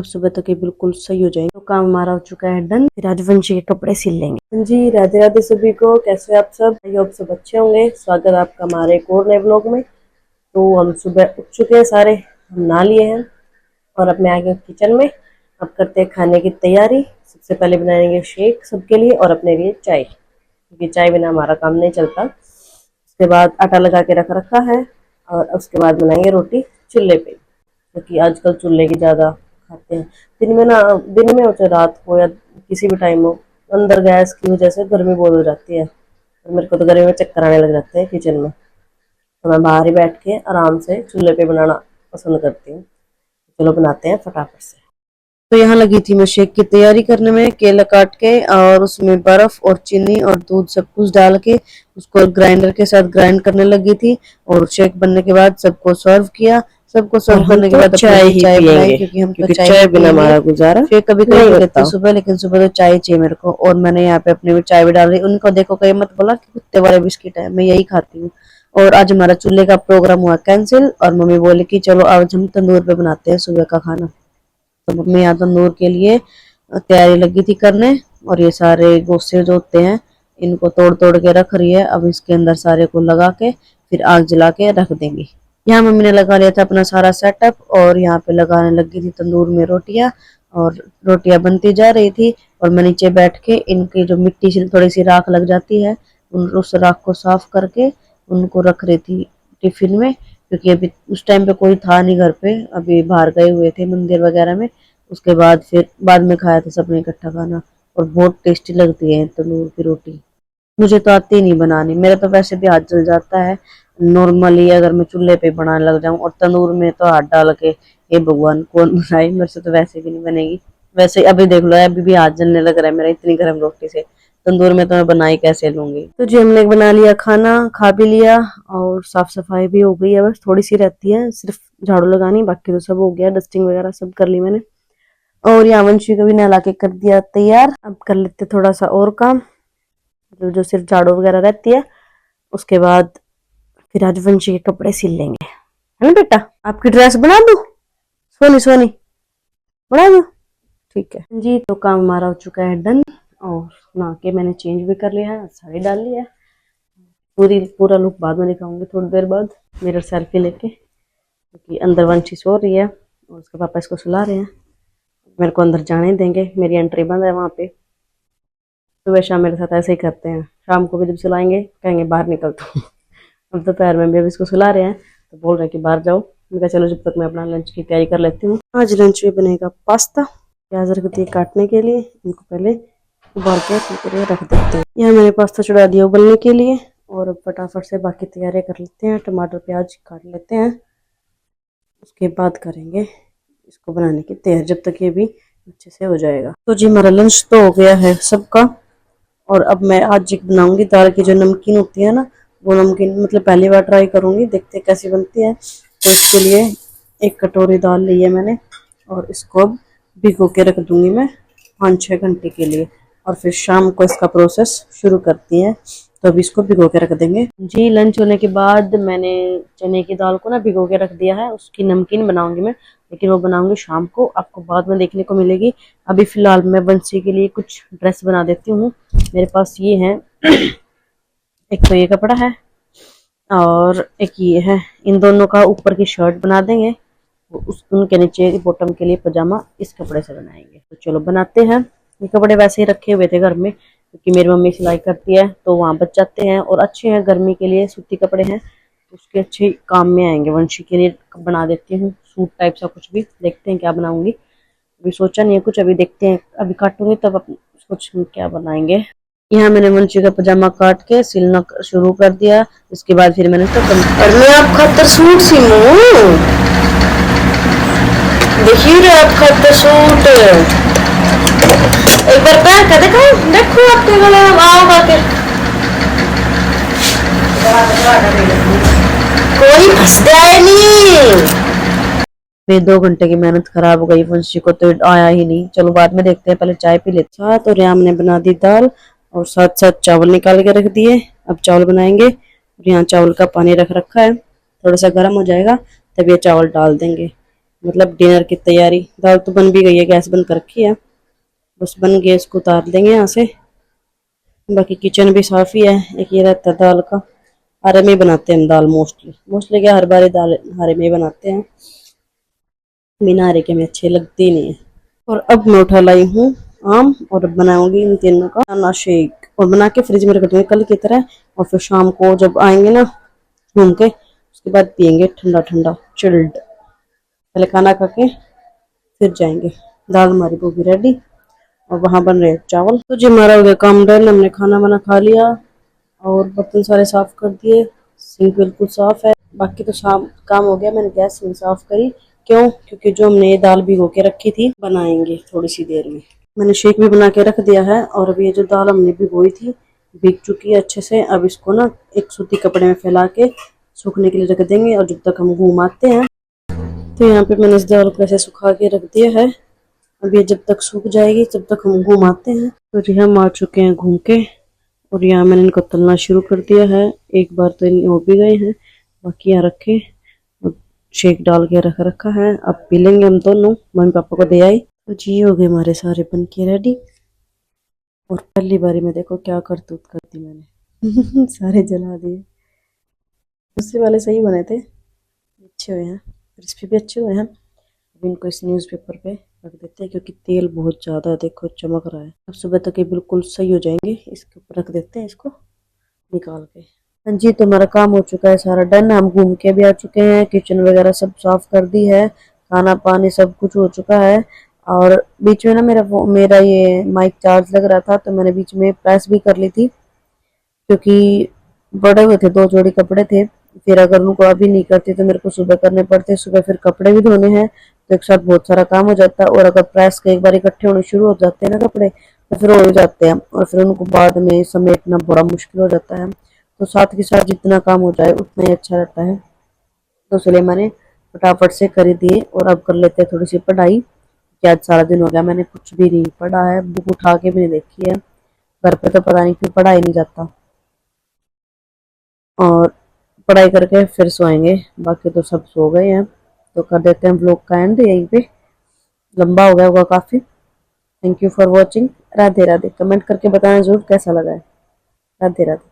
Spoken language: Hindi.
अब सुबह तक ये बिल्कुल सही हो जाएंगे। तो काम हमारा हो चुका है डन। फिर आज वंशी के कपड़े सिल लेंगे। जी राधे राधे सभी को, कैसे आप सब? आई होप सब अच्छे होंगे। स्वागत है आपका हमारे एक और नए ब्लॉग में। तो हम सुबह उठ चुके हैं सारे, हम नहा लिए हैं और अब मैं आ गई किचन में। अब करते हैं खाने की तैयारी। सबसे पहले बनाएंगे शेक सबके लिए और अपने लिए चाय, क्योंकि चाय बिना हमारा काम नहीं चलता। उसके बाद आटा लगा के रख रखा है और उसके बाद बनाएंगे रोटी चूल्हे पे, क्योंकि आजकल चूल्हे की ज़्यादा खाते हैं। दिन में हो चाहे रात को या किसी भी टाइम हो, अंदर गैस की वजह से गर्मी बहुत हो जाती है और मेरे को तो गर्मी में चक्कर आने लग जाते हैं किचन में। तो मैं बाहर ही बैठ के आराम से चूल्हे पे बनाना पसंद करती हूँ। चलो बनाते हैं फटाफट से। तो यहाँ लगी थी मैं शेक की तैयारी करने में। केला काट के और उसमें बर्फ और चीनी और दूध सब कुछ डाल के उसको ग्राइंडर के साथ ग्राइंड करने लगी थी। और शेक बनने के बाद सबको सर्व किया। सबको सर्व करने के बाद चाय बनाई, क्योंकि हम तो चाय बिना हमारा गुजारा शेक कभी कभी लेते सुबह, लेकिन सुबह तो चाय चाहिए मेरे को। और मैंने यहाँ पे अपने में चाय भी डाल रही। उनको देखो कहीं मत बोला कि कुत्ते वाले बिस्किट है, मैं यही खाती हूँ। और आज हमारा चूल्हे का प्रोग्राम हुआ कैंसिल और मम्मी बोली कि चलो आज हम तंदूर पे बनाते हैं सुबह का खाना। तो मम्मी यहाँ तंदूर के लिए तैयारी लगी थी करने। और ये सारे गोश्ते जो होते हैं इनको तोड़ तोड़ के रख रही है। अब इसके अंदर सारे को लगा के फिर आग जला के रख देंगी। यहाँ मम्मी ने लगा लिया था अपना सारा सेटअप और यहाँ पे लगाने लगी थी तंदूर में रोटियां। और रोटियां बनती जा रही थी और मैं नीचे बैठ के इनकी जो मिट्टी से थोड़ी सी राख लग जाती है उस राख को साफ करके उनको रख रही थी टिफिन में, क्योंकि अभी उस टाइम पे कोई था नहीं घर पे, अभी बाहर गए हुए थे मंदिर वगैरह में। उसके बाद फिर बाद में खाया था सबने इकट्ठा खाना। और बहुत टेस्टी लगती है तंदूर की रोटी। मुझे तो आती ही नहीं बनानी, मेरा तो वैसे भी हाथ जल जाता है नॉर्मली अगर मैं चूल्हे पे बनाने लग जाऊं। और तंदूर में तो हाथ डाल के हे भगवान कौन बनाए, मेरे से तो वैसे भी नहीं बनेगी। वैसे अभी देख लो अभी भी हाथ जलने लग रहा है मेरा इतनी गर्म रोटी से। तंदूर में तो मैं बनाई कैसे लूंगी। तो जी हमने बना लिया खाना, खा भी लिया और साफ सफाई भी हो गई है। बस थोड़ी सी रहती है, सिर्फ झाड़ू लगानी, बाकी तो सब हो गया। डस्टिंग वगैरह सब कर ली मैंने। और यहाँ वंशी को भी नहला के कर दिया तैयार। अब कर लेते थोड़ा सा और काम, जो सिर्फ झाड़ू वगैरह रहती है। उसके बाद फिर आज वंशी के कपड़े सिल लेंगे, है ना बेटा? आपकी ड्रेस बना दूं? सोनी सोनी बना दूं? ठीक है जी। तो काम हमारा हो चुका है डन और नहा के मैंने चेंज भी कर लिया है, साड़ी डाल ली है। पूरा लुक बाद में दिखाऊंगी थोड़ी देर बाद मिरर सेल्फी लेके, क्योंकि अंदर वंशी सो रही है और उसके पापा इसको सुला रहे हैं। मेरे को अंदर जाने देंगे, मेरी एंट्री बंद है वहाँ पे। सुबह शाम मेरे साथ ऐसे ही करते हैं, शाम को भी जब सुलाएंगे कहेंगे बाहर निकल तू। अब दोपहर में भी अभी इसको सुला रहे हैं तो बोल रहे हैं कि बाहर जाओ। मैं कहा चलो जब तक मैं अपना लंच की तैयारी कर लेती हूँ। आज लंच में बनेगा पास्ता। प्याज रख दिए काटने के लिए, इनको पहले उबाल के रख देते हैं। यहाँ मैंने पास्ता चढ़ा दिया उबलने के लिए और अब फटाफट से बाकी तैयारियां कर लेते हैं। टमाटर प्याज काट लेते हैं, उसके बाद करेंगे इसको बनाने की तैयारी, जब तक ये भी अच्छे से हो जाएगा। तो जी हमारा लंच तो हो गया है सबका। और अब मैं आज एक बनाऊंगी दाल की जो नमकीन होती है ना, वो नमकीन मतलब पहली बार ट्राई करूंगी, देखते हैं कैसी बनती है। तो इसके लिए 1 कटोरी दाल ली है मैंने और इसको अब भिगो के रख दूंगी मैं 5-6 घंटे के लिए। और फिर शाम को इसका प्रोसेस शुरू करती हैं। तो अभी इसको भिगो के रख देंगे जी। लंच होने के बाद मैंने चने की दाल को ना भिगो के रख दिया है, उसकी नमकीन बनाऊंगी मैं, लेकिन वो बनाऊंगी शाम को, आपको बाद में देखने को मिलेगी। अभी फिलहाल मैं बंसी के लिए कुछ ड्रेस बना देती हूँ। मेरे पास ये है, एक तो ये कपड़ा है और एक ये है। इन दोनों का ऊपर की शर्ट बना देंगे, उनके नीचे बॉटम के लिए पजामा इस कपड़े से बनाएंगे। तो चलो बनाते हैं। ये कपड़े वैसे ही रखे हुए थे घर में, क्योंकि मेरी मम्मी सिलाई करती है तो वहाँ बच जाते हैं और अच्छे हैं गर्मी के लिए, सूती कपड़े हैं उसके अच्छे काम में आएंगे। वंशी के लिए बना देती हूँ सूट टाइप सा कुछ भी, देखते हैं क्या बनाऊंगी। अभी सोचा नहीं है कुछ, अभी देखते हैं, अभी काटूंगी तब कुछ क्या बनाएंगे। यहाँ मैंने वंशी का पजामा काट के सिलना शुरू कर दिया। इसके बाद फिर मैंने आप खातर सूट सिलूं, देखिए रे आप खातर सूट एक बार पहन कर देखो, देखो आपके गले में आओगा के कोई फंसता है नहीं। मेरी 2 घंटे की मेहनत खराब हो गई, वंशी को तो आया ही नहीं। चलो बाद में देखते हैं, पहले चाय पी लेते हैं। तो रियाम ने बना दी दाल और साथ साथ चावल निकाल के रख दिए। अब चावल बनाएंगे और यहाँ चावल का पानी रख रखा है, थोड़ा सा गर्म हो जाएगा तब ये चावल डाल देंगे। मतलब डिनर की तैयारी। दाल तो बन भी गई है, गैस बंद कर रखी है, बस बन गया, इसको उतार देंगे यहाँ से। बाकी किचन भी साफ ही है। एक ये रहता है दाल का, हरे में बनाते हैं हम दाल, मोस्टली मोस्टली क्या हर बार दाल हरे में बनाते हैं, बिना हरे के हमें अच्छे लगते ही नहीं है। और अब मैं उठा लाई हूँ आम और बनाऊंगी इन तीनों का ना शेक, और बना के फ्रिज में रख दूंगी कल की तरह। और फिर शाम को जब आएंगे ना घूम के, उसके बाद पियेंगे ठंडा ठंडा चिल्ड। पहले खाना खा के फिर जाएंगे। दाल हमारी वो भी रेडी, और वहाँ बन रहे चावल। तो जी हमारा हो गया काम डन, हमने खाना वाना खा लिया और बर्तन सारे साफ कर दिए, सिंक बिल्कुल साफ है। बाकी तो शाम काम हो गया, मैंने गैस नहीं साफ करी। क्यों? क्योंकि जो हमने दाल भिगो के रखी थी बनाएंगे थोड़ी सी देर में। मैंने शेक भी बना के रख दिया है, और अब ये जो दाल हमने भिगोई थी भीग चुकी है अच्छे से। अब इसको ना एक सूती कपड़े में फैला के सूखने के लिए रख देंगे, और जब तक हम घूम आते हैं। तो यहाँ पे मैंने इस दाल को ऐसे सुखा के रख दिया है। अब ये जब तक सूख जाएगी तब तक हम घूम आते हैं। तो जी हम आ चुके हैं घूम के, और यहाँ मैंने इनको तलना शुरू कर दिया है। एक बार तो इन हो भी गए हैं, बाकी यहाँ रखे और शेक डाल के रख रखा है। अब पी लेंगे हम दोनों, मम्मी पापा को दे आई। तो जी हो गए हमारे सारे बन के रेडी। और पहली बारी में देखो क्या करतूत कर दी मैंने सारे जला दिए। दूसरे वाले सही बने थे, अच्छे हुए हैं, क्रिस्पी भी अच्छे हुए हैं। अब इनको इस न्यूज़पेपर पे रख देते हैं, क्योंकि तेल बहुत ज़्यादा है, देखो चमक रहा है। अब सुबह तक ये बिल्कुल सही हो जाएंगे। इसके ऊपर रख देते हैं इसको निकाल के। हाँ जी, तो हमारा काम हो चुका है सारा डन। हम घूम के भी आ चुके हैं, किचन वगैरह सब साफ कर दी है, खाना पानी सब कुछ हो चुका है। और बीच में ना मेरा ये माइक चार्ज लग रहा था, तो मैंने बीच में प्रेस भी कर ली थी, क्योंकि बड़े हुए थे, 2 जोड़ी कपड़े थे। फिर अगर उनको अभी नहीं करती तो मेरे को सुबह करने पड़ते, सुबह फिर कपड़े भी धोने हैं, तो एक साथ बहुत सारा काम हो जाता है। और अगर प्रेस के एक बार इकट्ठे होने शुरू हो जाते हैं ना कपड़े, तो फिर हो जाते हैं, और फिर उनको बाद में समेटना बड़ा मुश्किल हो जाता है। तो साथ के साथ जितना काम हो जाए उतना ही अच्छा रहता है। तो इसलिए मैंने फटाफट से कर दिए। और अब कर लेते हैं थोड़ी सी पढ़ाई, कि आज सारा दिन हो गया मैंने कुछ भी नहीं पढ़ा है, बुक उठा के भी नहीं देखी है। घर पे तो पता नहीं क्यों पढ़ा ही नहीं जाता। और पढ़ाई करके फिर सोएंगे। बाकी तो सब सो गए हैं, तो कर देते हैं व्लॉग का एंड यहीं पे। लंबा हो गया होगा काफ़ी। Thank you for watching. Radhe Radhe. Comment करके बताना जरूर कैसा लगा है। राधे राधे।